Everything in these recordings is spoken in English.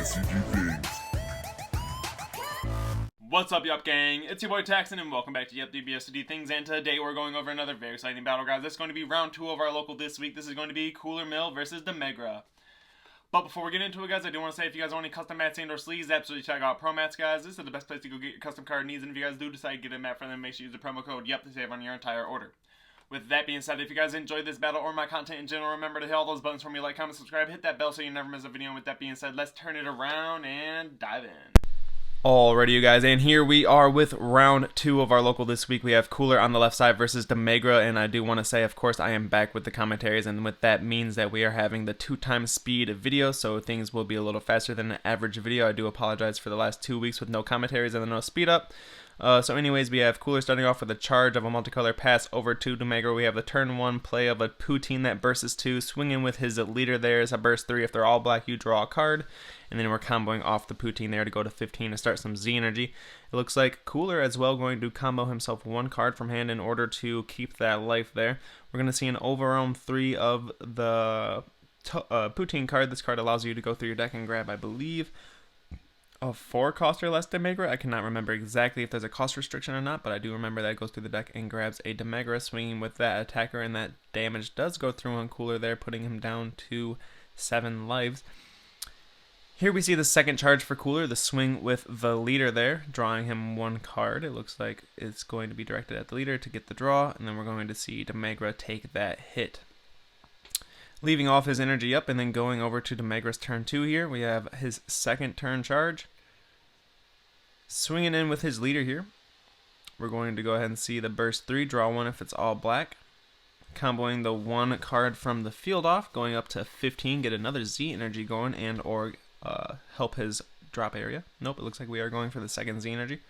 DBSCG things. What's up, Yuhp gang? It's your boy Taxon, and welcome back to Yuhp DBSCG things. And today we're going over another very exciting battle, guys. This is going to be round 2 of our local this week. This is going to be Cooler Mill versus demigra. But before we get into it, guys, I do want to say if you guys want any custom mats and or sleeves, absolutely check out Promats, guys. This is the best place to go get your custom card needs. And if you guys do decide to get a mat from them, make sure you use the promo code Yuhp to save on your entire order. With that being said, if you guys enjoyed this battle or my content in general, remember to hit all those buttons for me, like, comment, subscribe, hit that bell so you never miss a video. And with that being said, let's turn it around and dive in. Alrighty, you guys, and here we are with round 2 of our local this week. We have Cooler on the left side versus demigra, and I do want to say, of course, I am back with the commentaries, and what that means that we are having the 2x speed video, so things will be a little faster than an average video. I do apologize for the last 2 weeks with no commentaries and no speed up. So anyways, we have Cooler starting off with a charge of a multicolor pass over to demigra. We have the turn 1 play of a poutine that bursts 2, swinging with his leader there is a burst 3. If they're all black, you draw a card, and then we're comboing off the poutine there to go to 15 to start some Z energy. It looks like Cooler as well going to combo himself 1 card from hand in order to keep that life there. We're going to see an overwhelm 3 of the poutine card. This card allows you to go through your deck and grab, I believe, a 4 cost or less demigra. I cannot remember exactly if there's a cost restriction or not, but I do remember that it goes through the deck and grabs a demigra, swinging with that attacker, and that damage does go through on Cooler there, putting him down to 7 lives. Here we see the second charge for Cooler, the swing with the leader there, drawing him 1 card. It looks like it's going to be directed at the leader to get the draw, and then we're going to see demigra take that hit. Leaving off his energy up and then going over to demigra's turn 2 here. We have his second turn charge. Swinging in with his leader here. We're going to go ahead and see the burst 3, draw 1 if it's all black. Comboing the 1 card from the field off, going up to 15, get another Z energy going and or help his drop area. Nope, it looks like we are going for the second Z energy.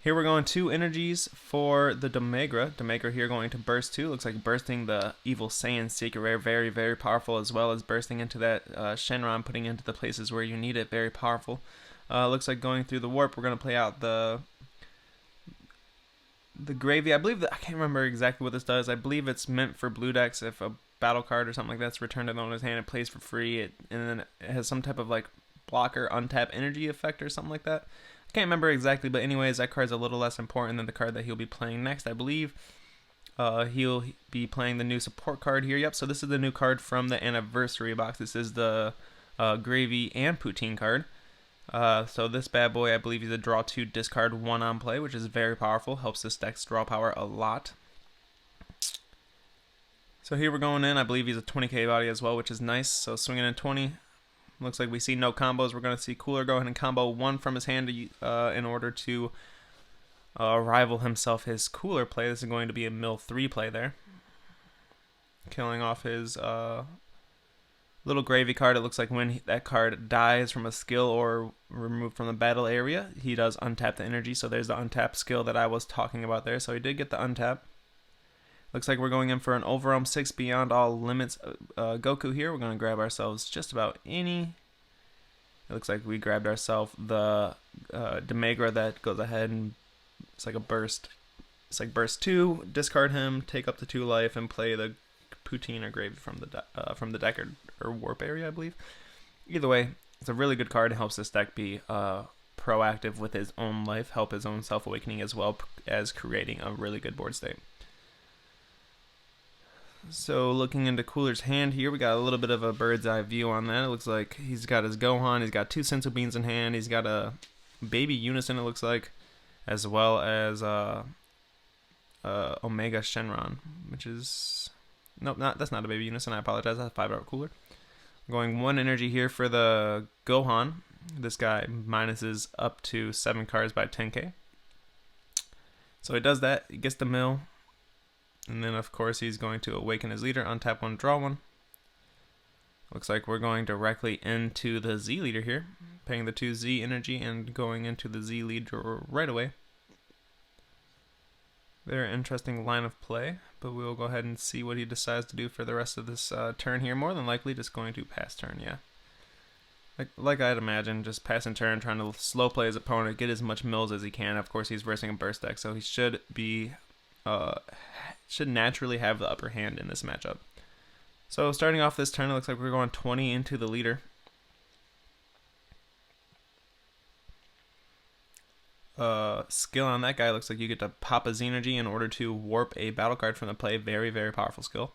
Here we're going 2 energies for the demigra. Demigra here going to burst 2. Looks like bursting the Evil Saiyan secret rare. Very, very powerful, as well as bursting into that Shenron, putting into the places where you need it. Very powerful. Looks like going through the warp, we're going to play out the gravy. I believe that, I can't remember exactly what this does. I believe it's meant for blue decks. If a battle card or something like that's returned to the owner's hand, it plays for free. And then it has some type of like blocker, untap energy effect or something like that. I can't remember exactly, but anyways, that card's a little less important than the card that he'll be playing next. I believe he'll be playing the new support card here. Yep, so this is the new card from the anniversary box. This is the gravy and poutine card. So this bad boy, I believe he's a draw 2, discard 1 on play, which is very powerful. Helps this deck's draw power a lot. So here we're going in. I believe he's a 20k body as well, which is nice. So swinging in 20. Looks like we see no combos. We're going to see Cooler go ahead and combo 1 from his hand in order to rival himself his Cooler play. This is going to be a mill 3 play there. Killing off his little gravy card. It looks like when that card dies from a skill or removed from the battle area, he does untap the energy. So there's the untap skill that I was talking about there. So he did get the untap. Looks like we're going in for an overwhelm 6 beyond all limits Goku here. We're going to grab ourselves just about any. It looks like we grabbed ourselves the demigra that goes ahead and it's like a burst. It's like burst 2, discard him, take up to 2 life, and play the poutine or gravy from the deck or warp area, I believe. Either way, it's a really good card. It helps this deck be proactive with his own life, help his own self-awakening, as well as creating a really good board state. So looking into Cooler's hand here, we got a little bit of a bird's eye view on that. It looks like he's got his Gohan, he's got 2 sensu beans in hand, he's got a baby Unison, it looks like, as well as Omega Shenron, which is, nope, that's not a baby Unison, I apologize, that's a 5-hour Cooler. Going 1 energy here for the Gohan. This guy minuses up to 7 cards by 10k. So he does that, he gets the mill. And then, of course, he's going to awaken his leader, untap 1, draw 1. Looks like we're going directly into the Z leader here, paying the 2 Z energy and going into the Z leader right away. Very interesting line of play, but we'll go ahead and see what he decides to do for the rest of this turn here. More than likely, just going to pass turn, yeah. Like I'd imagine, just passing turn, trying to slow play his opponent, get as much mills as he can. Of course, he's versing a burst deck, so he should be should naturally have the upper hand in this matchup. So starting off this turn, it looks like we're going 20 into the leader. skill on that guy. Looks like you get to pop a Z energy in order to warp a battle card from the play. Very, very powerful skill.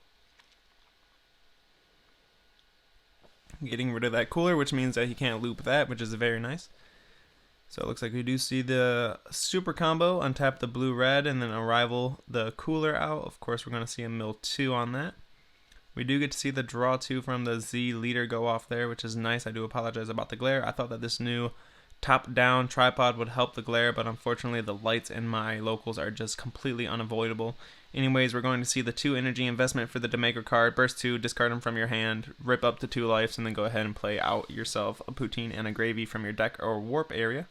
Getting rid of that cooler, which means that he can't loop that, which is very nice. So it looks like we do see the super combo, untap the blue-red, and then arrival the cooler out. Of course, we're going to see a mill 2 on that. We do get to see the draw 2 from the Z leader go off there, which is nice. I do apologize about the glare. I thought that this new top-down tripod would help the glare, but unfortunately the lights in my locals are just completely unavoidable. Anyways, we're going to see the 2 energy investment for the demigra card. Burst 2, discard them from your hand, rip up to 2 lives, and then go ahead and play out yourself a poutine and a gravy from your deck or warp area.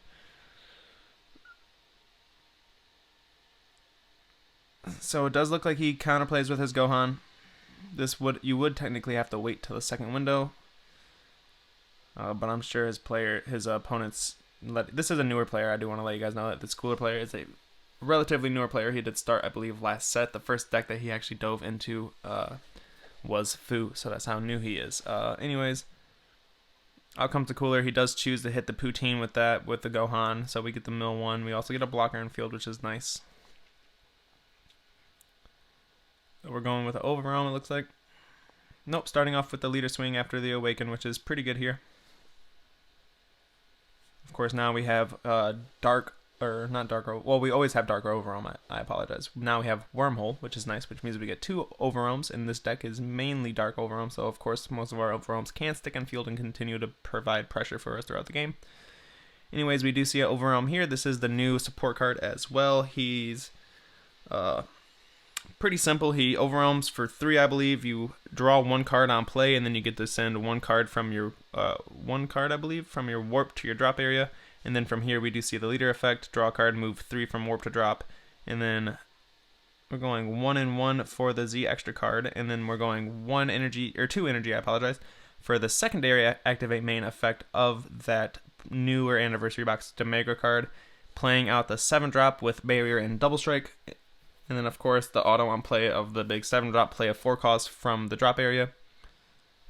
So it does look like he counterplays with his Gohan. You would technically have to wait till the second window, but I'm sure his opponents. This is a newer player. I do want to let you guys know that this cooler player is a relatively newer player. He did start, I believe, last set. The first deck that he actually dove into was Fu, so that's how new he is. Anyways, out comes the cooler. He does choose to hit the poutine with the Gohan, so we get the mill 1. We also get a blocker in field, which is nice. So we're going with the overwhelm, it looks like. Nope, starting off with the leader swing after the awaken, which is pretty good here. Of course, now we have well, we always have dark overwhelm, I apologize. Now we have wormhole, which is nice, which means we get 2 overwhelms, and this deck is mainly dark overwhelm, so of course most of our overwhelms can stick in field and continue to provide pressure for us throughout the game. Anyways, we do see an overwhelm here. This is the new support card as well. He's pretty simple. He overwhelms for 3, I believe. You draw 1 card on play, and then you get to send 1 card from your from your warp to your drop area. And then from here we do see the leader effect. Draw a card, move 3 from warp to drop, and then we're going 1 and 1 for the Z extra card, and then we're going 2 energy. I apologize, for the secondary activate main effect of that newer anniversary box demigra card, playing out the 7-drop with barrier and double strike. And then, of course, the auto on play of the big 7-drop, play a 4 cost from the drop area,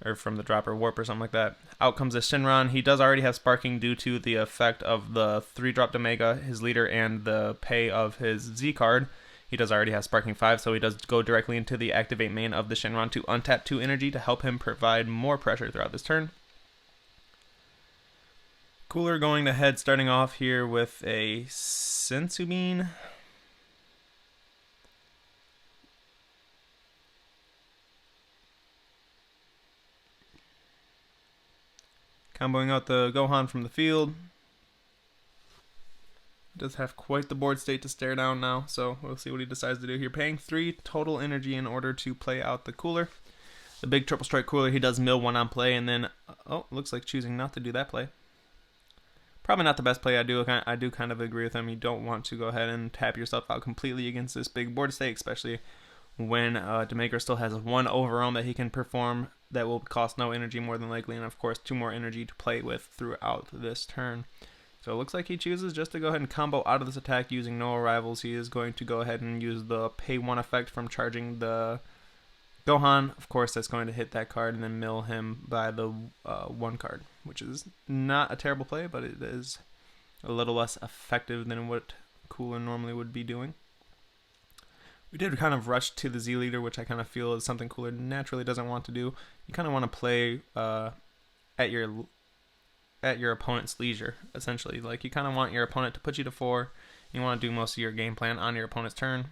or from the drop or warp or something like that. Out comes the Shinron. He does already have sparking due to the effect of the 3-drop Demiga, his leader, and the pay of his Z card. He does already have sparking 5, so he does go directly into the activate main of the Shinron to untap 2 energy to help him provide more pressure throughout this turn. Cooler going to head, starting off here with a Sensu Bean. Comboing out the Gohan from the field. Does have quite the board state to stare down now, so we'll see what he decides to do here. Paying 3 total energy in order to play out the cooler. The big triple strike cooler, he does mill 1 on play, and then, looks like choosing not to do that play. Probably not the best play. I do kind of agree with him. You don't want to go ahead and tap yourself out completely against this big board state, especially when demigra still has 1 overwhelm that he can perform that will cost no energy more than likely, and of course 2 more energy to play with throughout this turn. So it looks like he chooses just to go ahead and combo out of this attack using no arrivals. He is going to go ahead and use the pay 1 effect from charging the Gohan. Of course, that's going to hit that card and then mill him by the 1 card, which is not a terrible play, but it is a little less effective than what Cooler normally would be doing. We did kind of rush to the Z leader, which I kind of feel is something Cooler naturally doesn't want to do. You kind of want to play at your opponent's leisure, essentially. Like, you kind of want your opponent to put you to 4. You want to do most of your game plan on your opponent's turn.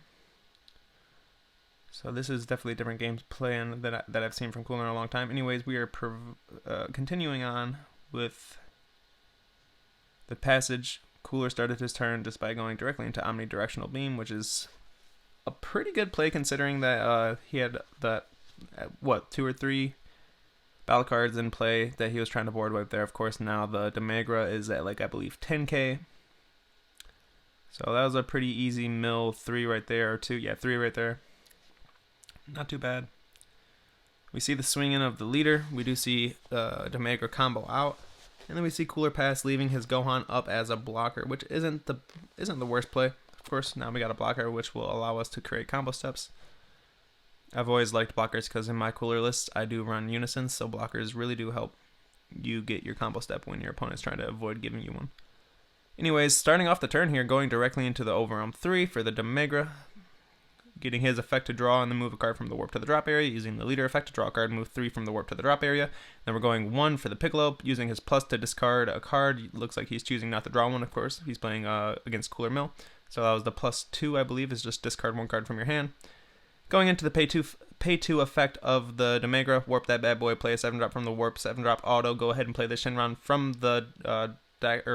So this is definitely a different game plan that I've seen from Cooler in a long time. Anyways, we are continuing on with the passage. Cooler started his turn just by going directly into omnidirectional beam, which is a pretty good play considering that he had that 2 or 3 battle cards in play that he was trying to board wipe there. Of course, now the demigra is at, like, I believe 10k. So that was a pretty easy mill 3 right there, or 2, yeah, 3 right there. Not too bad. We see the swinging of the leader. We do see demigra combo out, and then we see Cooler pass, leaving his Gohan up as a blocker, which isn't the worst play. Of course, now we got a blocker, which will allow us to create combo steps. I've always liked blockers because in my Cooler lists, I do run Unison, so blockers really do help you get your combo step when your opponent's trying to avoid giving you one. Anyways, starting off the turn here, going directly into the overarm 3 for the demigra, getting his effect to draw and then move a card from the warp to the drop area, using the leader effect to draw a card and move 3 from the warp to the drop area. Then we're going 1 for the piccolo, using his plus to discard a card. Looks like he's choosing not to draw one, of course. He's playing against Cooler Mill. So that was the +2, I believe, is just discard 1 card from your hand. Going into the pay 2 effect of the demigra, warp that bad boy, play a 7-drop from the warp, 7-drop auto, go ahead and play the Shinron from the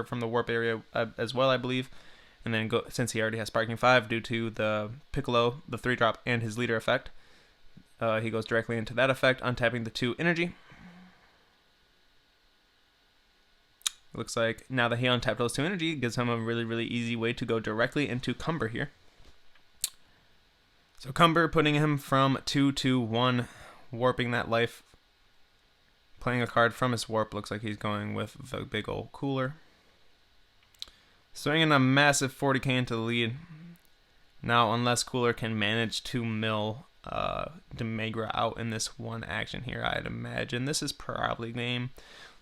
from the warp area as well, I believe. And then go, since he already has Sparking 5 due to the Piccolo, the 3-drop, and his leader effect, he goes directly into that effect, untapping the 2 energy. Looks like now that he untapped those 2 energy, it gives him a really, really easy way to go directly into Cumber here. So Cumber putting him from 2 to 1, warping that life. Playing a card from his warp, looks like he's going with the big old Cooler. Swinging a massive 40k into the lead. Now, unless Cooler can manage to mill demigra out in this one action here, I'd imagine this is probably game.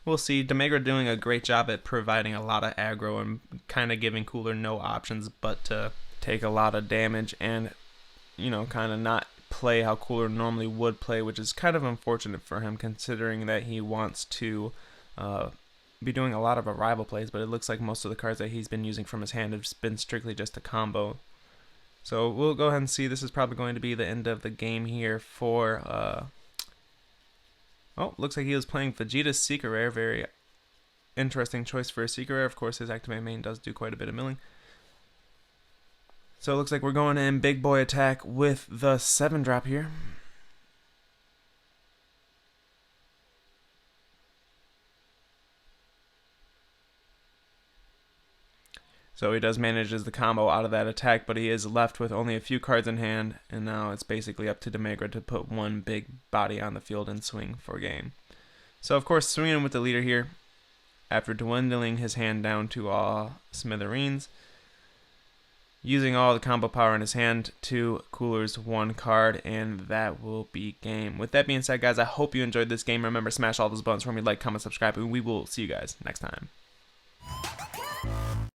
We'll see. Demigra doing a great job at providing a lot of aggro and kind of giving Cooler no options but to take a lot of damage and, you know, kind of not play how Cooler normally would play, which is kind of unfortunate for him considering that he wants to be doing a lot of arrival plays, but it looks like most of the cards that he's been using from his hand have been strictly just a combo. So we'll go ahead and see. This is probably going to be the end of the game here for oh, looks like he was playing Vegeta's Secret Rare. Very interesting choice for a Secret Rare. Of course, his activate main does do quite a bit of milling. So it looks like we're going in big boy attack with the 7-drop here. So he does manage the combo out of that attack, but he is left with only a few cards in hand, and now it's basically up to demigra to put one big body on the field and swing for game. So of course, swinging with the leader here, after dwindling his hand down to all smithereens, using all the combo power in his hand to Cooler's 1 card, and that will be game. With that being said, guys, I hope you enjoyed this game. Remember, smash all those buttons for me, like, comment, subscribe, and we will see you guys next time.